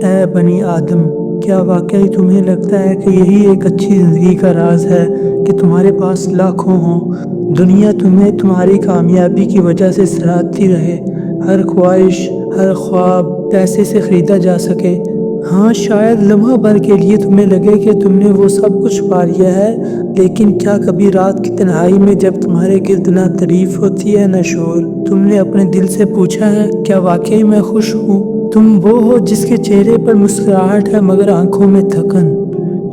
اے بنی آدم، کیا واقعی تمہیں لگتا ہے کہ یہی ایک اچھی زندگی کا راز ہے کہ تمہارے پاس لاکھوں ہوں، دنیا تمہیں تمہاری کامیابی کی وجہ سے سراہتی رہے، ہر خواہش، ہر خواب پیسے سے خریدا جا سکے؟ ہاں، شاید لمحہ بھر کے لیے تمہیں لگے کہ تم نے وہ سب کچھ پا لیا ہے، لیکن کیا کبھی رات کی تنہائی میں جب تمہارے گرد نہ تعریف ہوتی ہے نہ شور، تم نے اپنے دل سے پوچھا ہے کیا واقعی میں خوش ہوں؟ تم وہ ہو جس کے چہرے پر مسکراہٹ ہے مگر آنکھوں میں تھکن،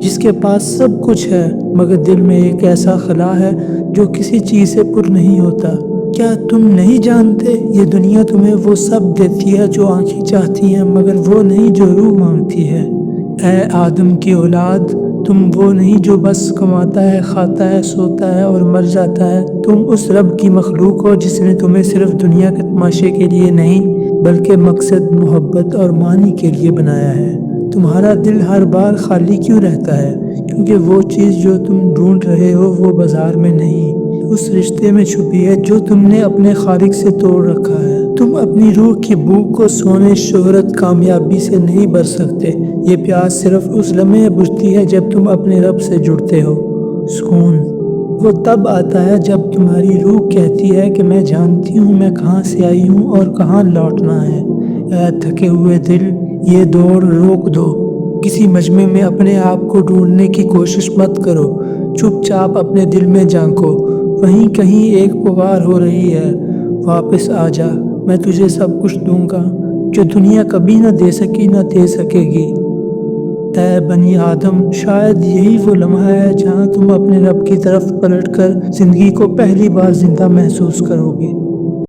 جس کے پاس سب کچھ ہے مگر دل میں ایک ایسا خلا ہے جو کسی چیز سے پر نہیں ہوتا۔ کیا تم نہیں جانتے یہ دنیا تمہیں وہ سب دیتی ہے جو آنکھیں چاہتی ہیں مگر وہ نہیں جو روح مانگتی ہے؟ اے آدم کی اولاد، تم وہ نہیں جو بس کماتا ہے، کھاتا ہے، سوتا ہے اور مر جاتا ہے۔ تم اس رب کی مخلوق ہو جس نے تمہیں صرف دنیا کے تماشے کے لیے نہیں بلکہ مقصد، محبت اور معنی کے لیے بنایا ہے۔ تمہارا دل ہر بار خالی کیوں رہتا ہے؟ کیونکہ وہ چیز جو تم ڈھونڈ رہے ہو وہ بازار میں نہیں، اس رشتے میں چھپی ہے جو تم نے اپنے خالق سے توڑ رکھا ہے۔ تم اپنی روح کی بھوک کو سونے، شہرت، کامیابی سے نہیں بھر سکتے۔ یہ پیاس صرف اس لمحے بجھتی ہے جب تم اپنے رب سے جڑتے ہو۔ سکون وہ تب آتا ہے جب تمہاری روح کہتی ہے کہ میں جانتی ہوں میں کہاں سے آئی ہوں اور کہاں لوٹنا ہے۔ اے تھکے ہوئے دل، یہ دوڑ روک دو۔ کسی مجمع میں اپنے آپ کو ڈھونڈنے کی کوشش مت کرو، چپ چاپ اپنے دل میں جھانکو، وہیں کہیں ایک پکار ہو رہی ہے، واپس آ جا، میں تجھے سب کچھ دوں گا جو دنیا کبھی نہ دے سکی نہ دے سکے گی۔ اے بنی آدم، شاید یہی وہ لمحہ ہے جہاں تم اپنے رب کی طرف پلٹ کر زندگی کو پہلی بار زندہ محسوس کرو گے۔